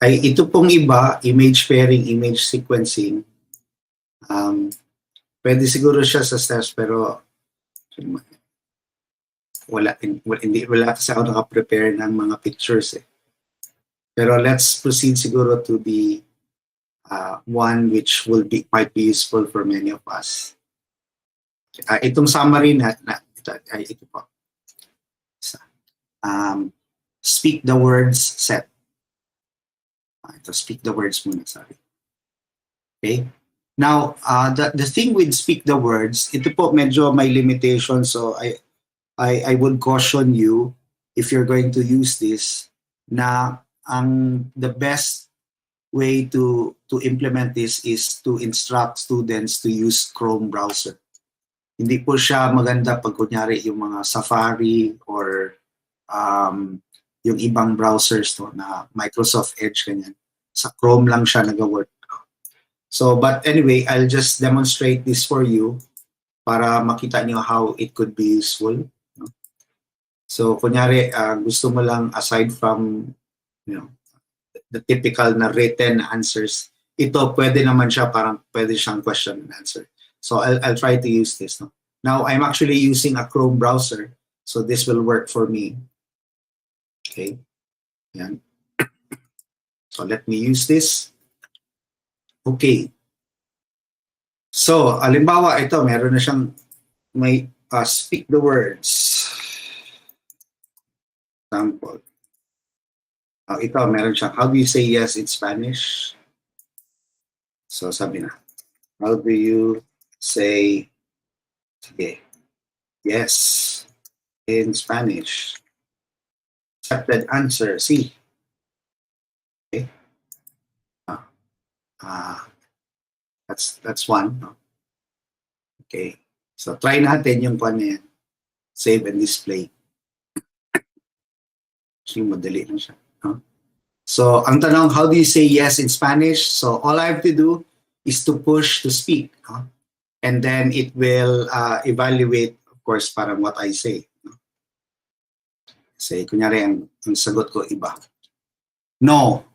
Ay ito pong iba, image pairing, image sequencing. Pwede siguro siya sa steps, pero wala kasi ako naka-prepare ng mga pictures eh. Pero let's proceed siguro to the one which might be useful for many of us. Itong summary ito po. Speak the words set. Ito, speak the words muna, sorry. Okay? Now, the thing with speak the words, ito po medyo may limitation, so I would caution you, if you're going to use this, na the best way to implement this is to instruct students to use Chrome browser. Hindi po siya maganda pag kunyari yung mga Safari or yung ibang browsers no, na Microsoft Edge ganyan. Sa Chrome lang siya nag-work. So, but anyway, I'll just demonstrate this for you para makita nyo how it could be useful. No? So, kunyari, gusto mo lang aside from, the typical na written answers, ito pwede naman siya, parang pwede siyang question and answer. So I'll try to use this. No? Now I'm actually using a Chrome browser, so this will work for me. Okay. Yan. So let me use this. Okay. So, halimbawa, ito, meron na siyang may speak the words. Example. Ito, meron siyang, how do you say yes in Spanish? So, sabi na, how do you say, sige, yes in Spanish? Accepted answer, C. Okay. That's one. No? Okay. So, try natin yung kung yan. Save and display. Actually, madali lang siya. No? So, ang tanong, how do you say yes in Spanish? So, all I have to do is to push to speak. No? And then it will evaluate, of course, parang what I say. No? Say, kunyari, ang sagot ko iba. No.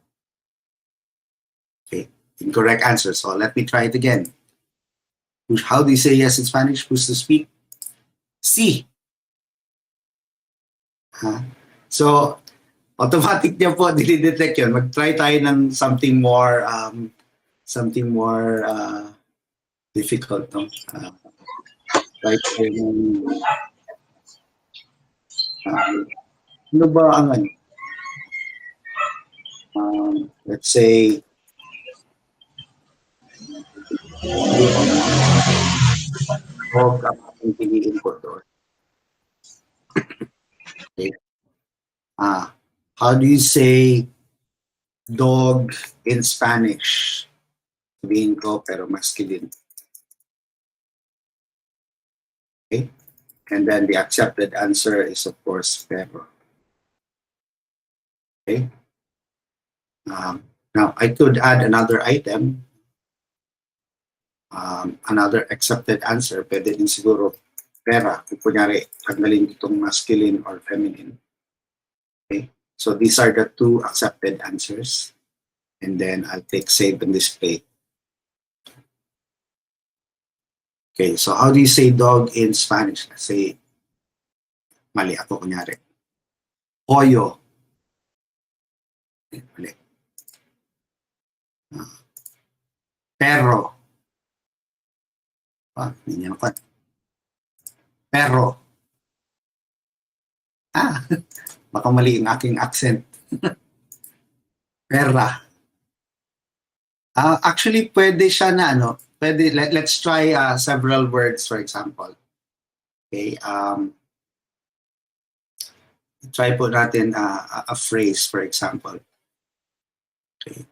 Okay, incorrect answer. So, let me try it again. How do you say yes in Spanish? Push to speak. C. So, automatic niya po dinidetect yun. Mag-try tayo ng something more difficult. No? Try tayo ng ano ba ang ano? Let's say dog ang piliin ko doon. Okay. How do you say dog in Spanish? Sabihin ko, pero masculine. Okay. And then the accepted answer is, of course, perro. Okay. Now, I could add another item. Another accepted answer. Pwede din siguro pera. Kung kunyari, tanggalin itong masculine or feminine. Okay. So these are the two accepted answers. And then I'll click save and display. Okay, so how do you say dog in Spanish? Say, mali ako kunyari. Pollo. Okay, mali. Perro. Hindi niya nakuha. Perro. Baka mali ang aking accent. Perra. Actually, pwede siya na ano. Pwede, let's try several words, for example. Okay. Try po natin a phrase, for example. Okay.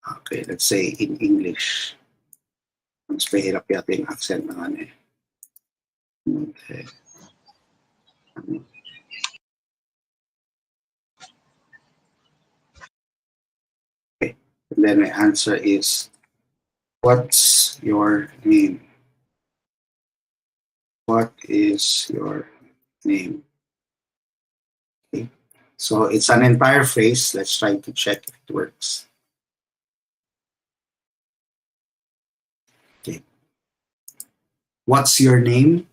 Okay, let's say in English. Mas mahirap yata yung accent ng ano eh. Okay. Okay. And then my answer is, what's your name? What is your name? Okay. So it's an entire phrase. Let's try to check if it works. Okay. What's your name?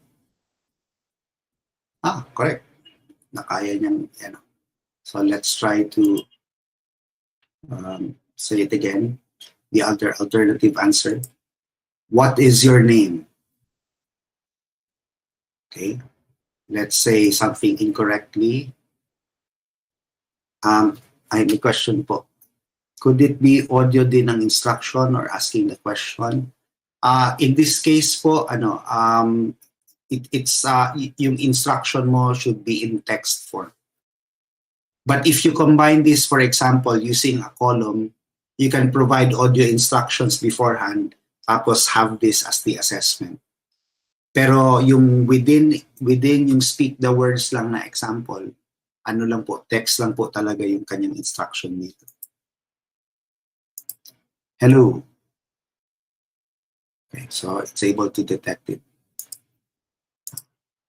Correct. Nakaya niyang, ano. So let's try to say it again. The other alternative answer. What is your name? Okay. Let's say something incorrectly. I have a question po. Could it be audio din ng instruction or asking the question? In this case po, ano, it's yung instruction mo should be in text form. But if you combine this, for example, using a column, you can provide audio instructions beforehand, tapos have this as the assessment. Pero yung within yung speak the words lang na example, ano lang po, text lang po talaga yung kanyang instruction dito. Hello. Okay, so it's able to detect it.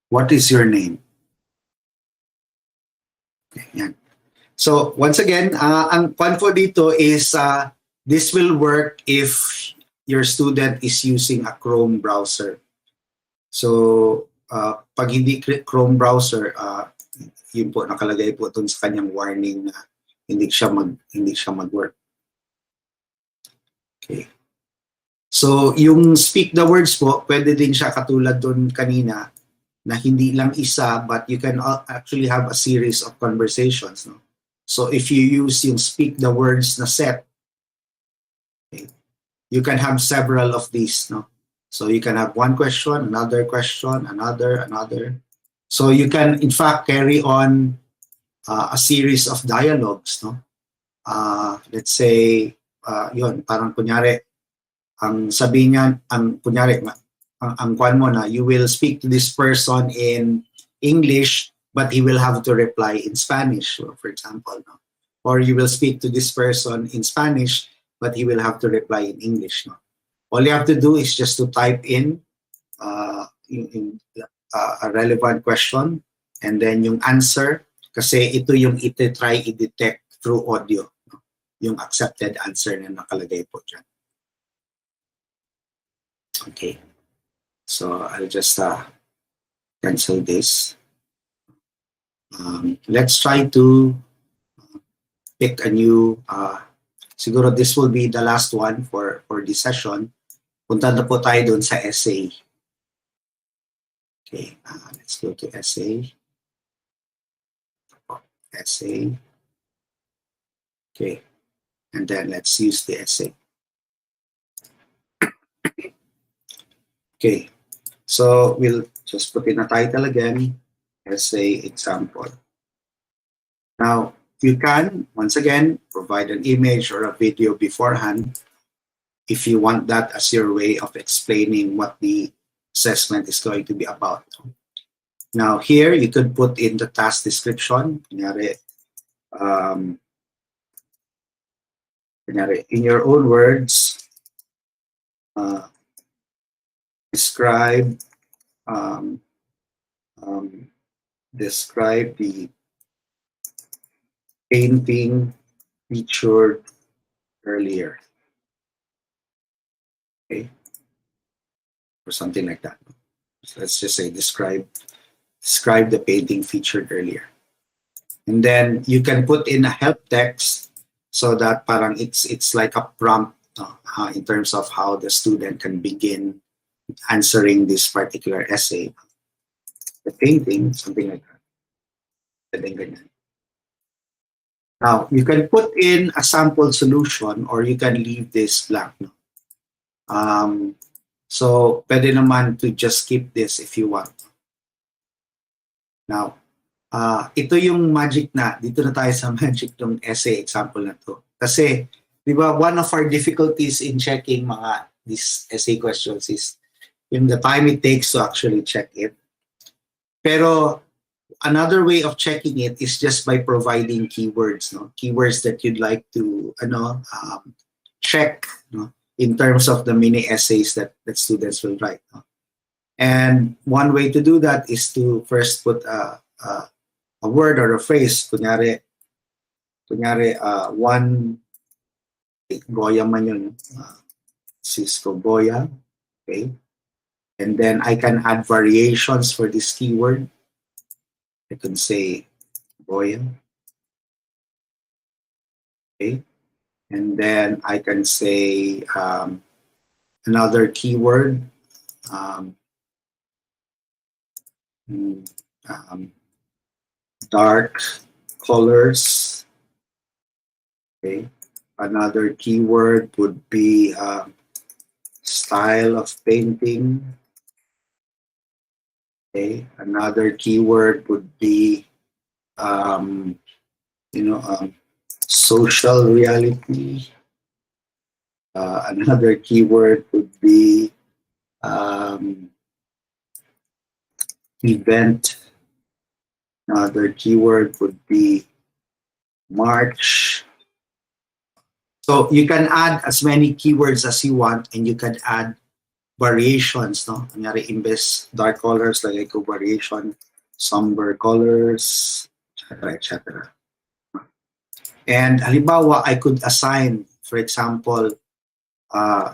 What is your name? Okay, yan. So once again, ang po dito is this will work if your student is using a Chrome browser. So pag hindi Chrome browser, yun po nakalagay po dun sa kanyang warning na hindi siya mag-work. Okay. So, yung speak the words po, pwede din siya katulad dun kanina na hindi lang isa, but you can actually have a series of conversations. No? So, if you use yung speak the words na set, okay, you can have several of these. No? So, you can have one question, another, another. So, you can, in fact, carry on a series of dialogues. No? Let's say, yun, parang kunyari, ang sabi niya, ang kunyari, ang kwan mo na, you will speak to this person in English, but he will have to reply in Spanish, for example. No? Or you will speak to this person in Spanish, but he will have to reply in English. No? All you have to do is just to type in a relevant question, and then yung answer, kasi ito yung iti-try i-detect through audio. No? Yung accepted answer na nakalagay po dyan. Okay, so I'll just cancel this. Let's try to pick a new, siguro this will be the last one for this session. Punta na po tayo dun sa essay. Okay, let's go to essay. Essay. Okay, and then let's use the essay. Okay, so we'll just put in a title again, essay example. Now, you can, once again, provide an image or a video beforehand if you want that as your way of explaining what the assessment is going to be about. Now, here you could put in the task description. Kunyari, in your own words, describe the painting featured earlier. Okay, or something like that. So let's just say describe the painting featured earlier, and then you can put in a help text so that parang it's like a prompt in terms of how the student can begin answering this particular essay. The painting, something like that. Now, you can put in a sample solution or you can leave this blank. So, pwede naman to just skip this if you want. Now, ito yung magic na, dito na tayo sa magic ng essay example na to. Kasi, di ba, one of our difficulties in checking these essay questions is yung the time it takes to actually check it. Pero, another way of checking it is just by providing keywords, no? Keywords that you'd like to check, no? In terms of the mini essays that students will write. No? And one way to do that is to first put a word or a phrase. Kunyari, one, Goya man yun, Cisco Goya, okay? And then I can add variations for this keyword. I can say Goya. Okay. And then I can say another keyword. Dark colors. Okay. Another keyword would be style of painting. Okay. Another keyword would be, social reality. Another keyword would be event. Another keyword would be March. So you can add as many keywords as you want, and you can add variations, no? Kunyari, imbes dark colors, lagay ko variation, somber colors, etc., etc. And halimbawa, I could assign, for example,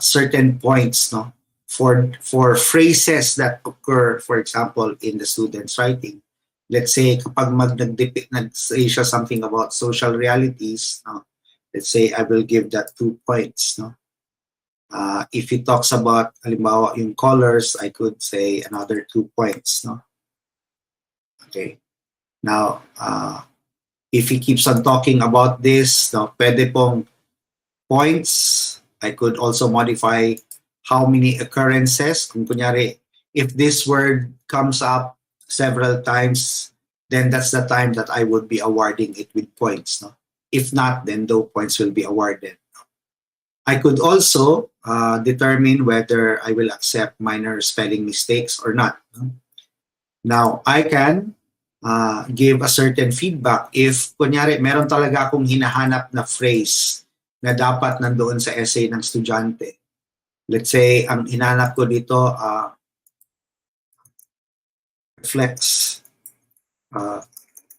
certain points, no, for phrases that occur, for example, in the student's writing. Let's say, kapag nag-say siya something about social realities, no, let's say I will give that 2 points, no. If he talks about, halimbawa, yung colors, I could say another 2 points, no? Okay. Now, if he keeps on talking about this, no, pwede pong points. I could also modify how many occurrences. Kung kunyari, if this word comes up several times, then that's the time that I would be awarding it with points, no? If not, then no points will be awarded. I could also determine whether I will accept minor spelling mistakes or not. Now, I can give a certain feedback if, kunyari, meron talaga akong hinahanap na phrase na dapat nandoon sa essay ng estudyante. Let's say, ang hinahanap ko dito reflects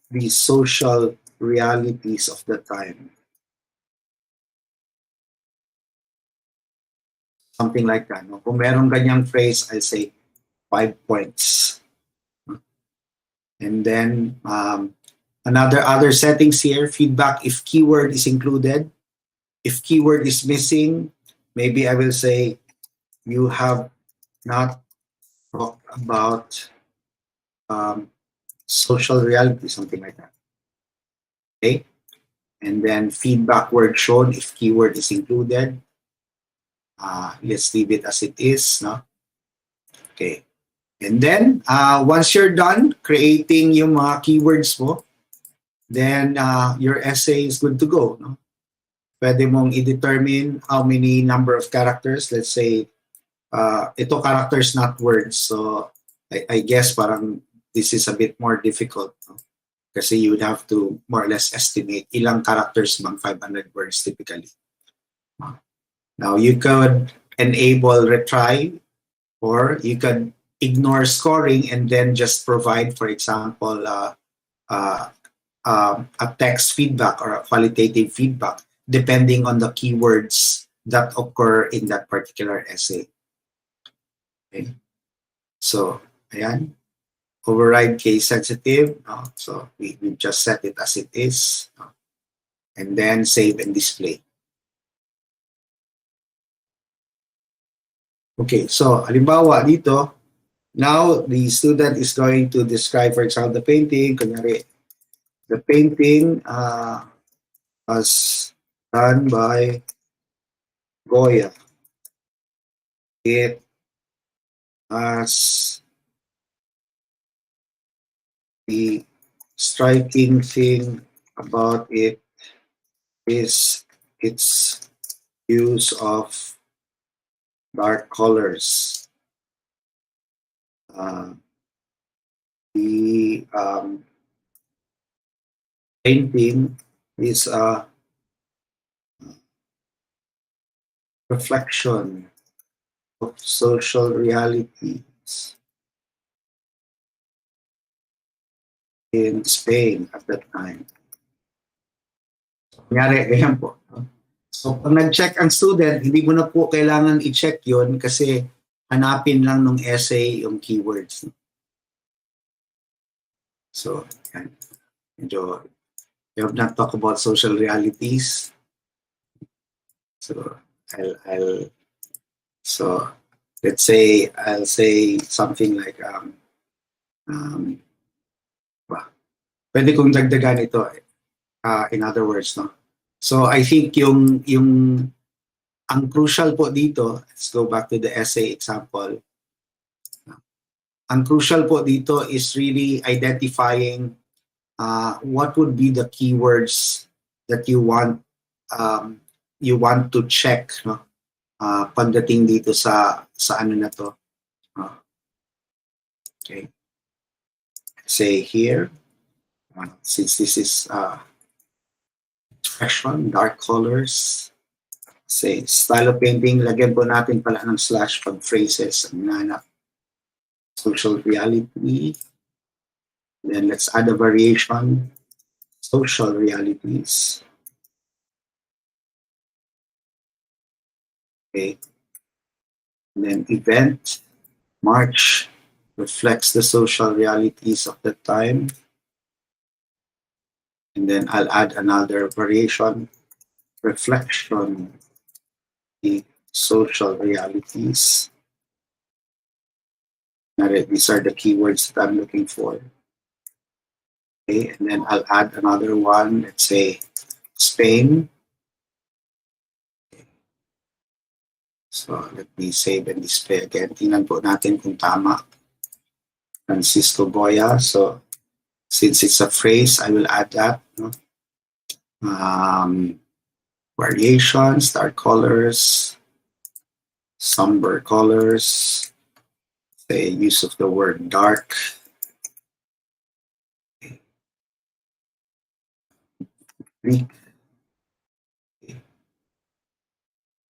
the social realities of the time. Something like that. No? Kung merong ganyang phrase, I'll say 5 points. And then other settings here, feedback if keyword is included. If keyword is missing, maybe I will say you have not talked about social reality, something like that. Okay. And then feedback word shown if keyword is included. Let's leave it as it is. No? Okay. And then, once you're done creating yung mga keywords mo, then your essay is good to go. No? Pwede mong i-determine how many number of characters. Let's say, ito characters, not words. So, I guess parang this is a bit more difficult. No? Kasi you would have to more or less estimate ilang characters bang 500 words typically. Now, you could enable retry, or you could ignore scoring and then just provide, for example, a text feedback or a qualitative feedback, depending on the keywords that occur in that particular essay. Okay. So, ayan. Override case sensitive. No? So, we just set it as it is. No? And then save and display. Okay, so halimbawa dito, now the student is going to describe, for example, the painting. Kunyari, the painting was done by Goya. It has the striking thing about it is its use of dark colors. The painting is a reflection of social realities in Spain at that time. Kunyari, ganyan po. So, pag nag-check ang student, hindi mo na po kailangan i-check yon kasi hanapin lang nung essay yung keywords. So, yan. Medyo, you have not talked about social realities. So, so let's say, I'll say something like, pwede kong dagdagan ito, in other words, no? So I think yung ang crucial po dito, let's go back to the essay example. Ang crucial po dito is really identifying what would be the keywords that you want to check, no? Pagdating dito sa ano na to. Okay. Say here, since this is expression, dark colors, say style of painting, lagyan po natin pala ng slash pag phrases ang nanap. Social reality. Then let's add a variation, social realities. Okay. And then event, March, reflects the social realities of the time. And then I'll add another variation, reflection, the social realities. Alright, these are the keywords that I'm looking for. Okay, and then I'll add another one. Let's say Spain. So let me save and display again. Tingnan po natin kung tama. Francisco Goya. So since it's a phrase, I will add that. No? Variations, dark colors, somber colors. The use of the word dark. Greek.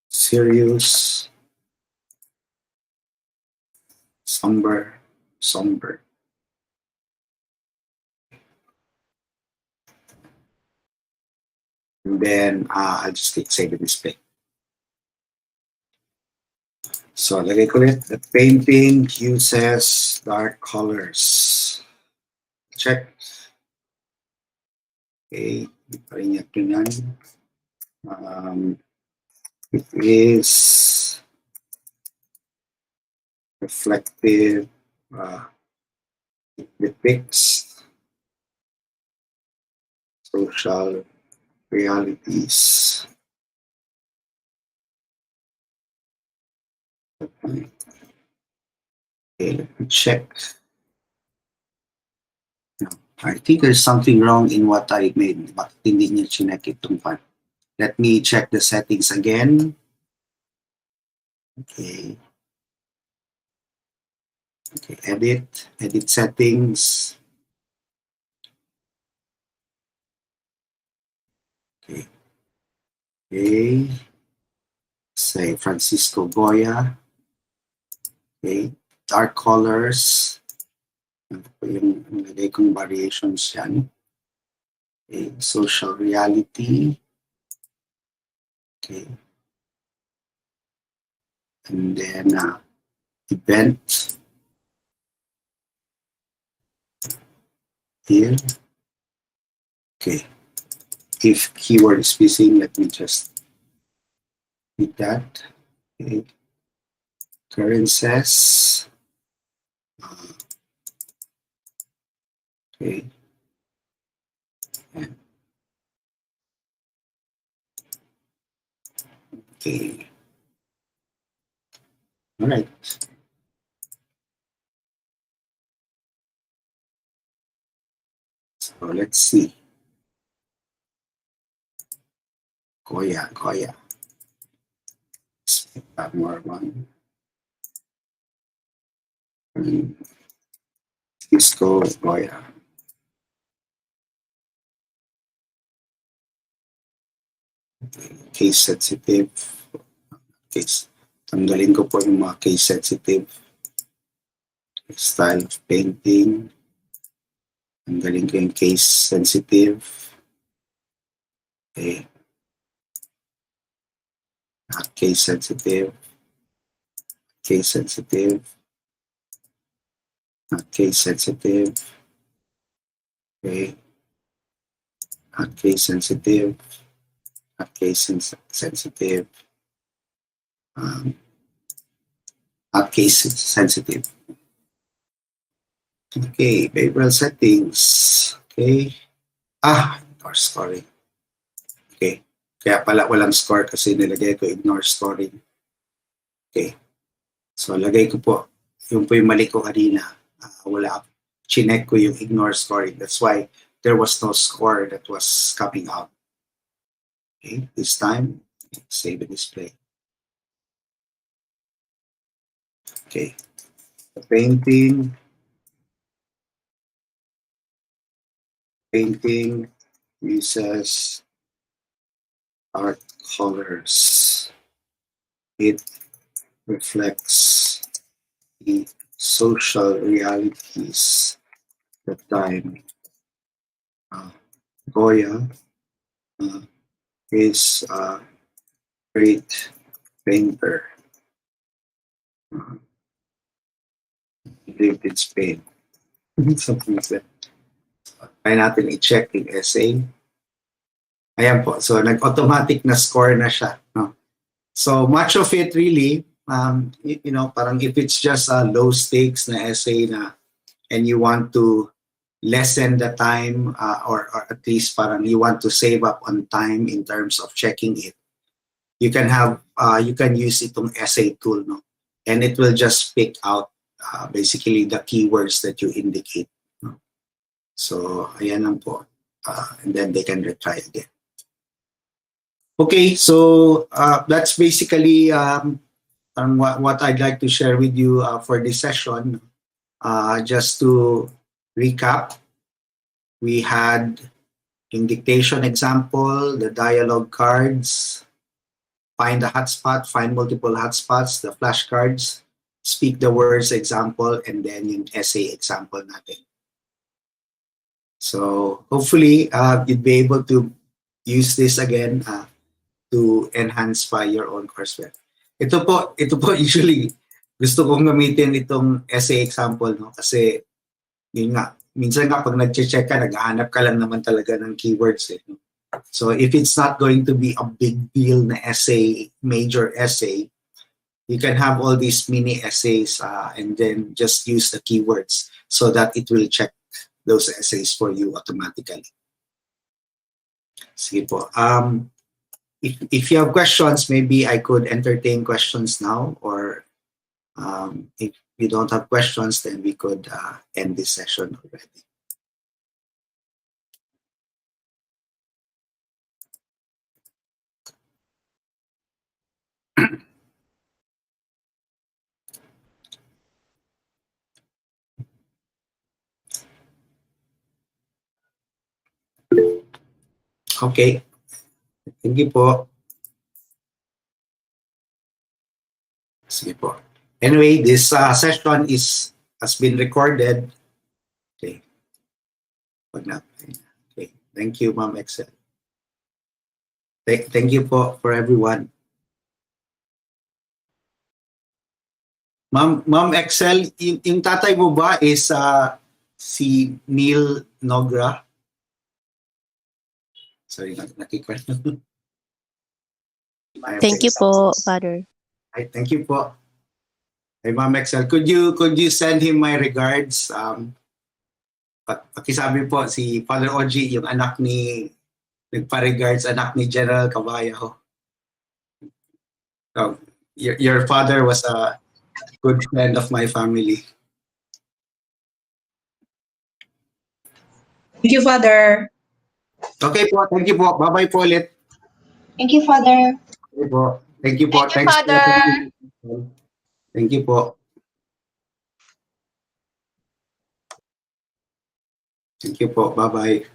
Serious. Somber. And then I'll just click save and display. So lagay ko ulit, the painting uses dark colors. Check. Okay, di pa rin ito yan. It is reflective. It depicts social realities. Okay, let me check. No, I think there's something wrong in what I made. Bakit hindi niya chinek itong part? Let me check the settings again. Okay. Okay, edit settings. Okay. Okay. Say Francisco Goya. Okay. Dark colors. Ito po yung nilagay kong variations yan. Okay. Social reality. Okay. And then event. Here. Okay. If keyword is missing, let me just hit that. Okay. Occurrences. Okay. Okay. All right. So let's see. Goya. Let's pick that more one. Cisco Goya. Case sensitive. Case. Tanggalin ko po yung mga case sensitive. Style of painting. Tanggalin ko yung case sensitive. Okay. Not case sensitive. Case sensitive. Not case sensitive. Okay. Not case sensitive. Not case sensitive. Not case sensitive. Okay, behavioral settings. Okay. Ignore scoring. Okay. Kaya pala walang score kasi nilagay ko ignore scoring. Okay. So lagay ko po. Yung po yung mali ko kanina. Wala. Chinek ko yung ignore scoring. That's why there was no score that was coming out. Okay. This time, save and display. Okay. The painting uses dark colors. It reflects the social realities at the time. Goya is a great painter. He lived in Spain. Something like that. Kaya natin i-check yung essay. Ayan po. So, nag-automatic na score na siya. No? So much of it really, parang if it's just a low stakes na essay na, and you want to lessen the time or at least parang you want to save up on time in terms of checking it, you can use itong essay tool, no? And it will just pick out basically the keywords that you indicate. No? So ayan lang po. And then they can retry again. Okay, so that's basically what I'd like to share with you for this session. Just to recap, we had in dictation example, the dialogue cards, find the hotspot, find multiple hotspots, the flashcards, speak the words example, and then yung essay example natin. So hopefully you'd be able to use this again to enhance pa your own coursework. Ito po usually gusto kong gamitin itong essay example, no? Kasi yun nga, minsan nga pag nag-check ka, naghahanap ka lang naman talaga ng keywords. No? So if it's not going to be a big deal na essay, major essay, you can have all these mini essays and then just use the keywords so that it will check those essays for you automatically. Sige po. If you have questions, maybe I could entertain questions now, or if you don't have questions, then we could end this session already. Okay. Thank you po. Sige po. Anyway, this session has been recorded. Okay. Okay. Thank you, Ma'am Excel. Thank you po for everyone. Ma'am Excel, yung tatay mo ba is si Neil Nogra? Sorry, nakikwento. Thank you po, Father. Ay, thank you po. Hey, Ma'am Excel, could you send him my regards? Pakisabi po si Father Ogie, yung anak ni nagpa-regards, anak ni General Cabayao. So, your father was a good friend of my family. Thank you, Father. Okay po, thank you po. Bye-bye po ulit. Thank you, Father. Okay po. Thank you po. Thank you, Father. Thank you po. Thank you po. Bye-bye.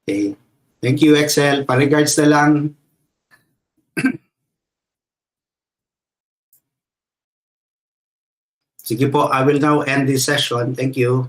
Okay. Thank you, Excel. Pa-regards na lang. Sige po, I will now end this session. Thank you.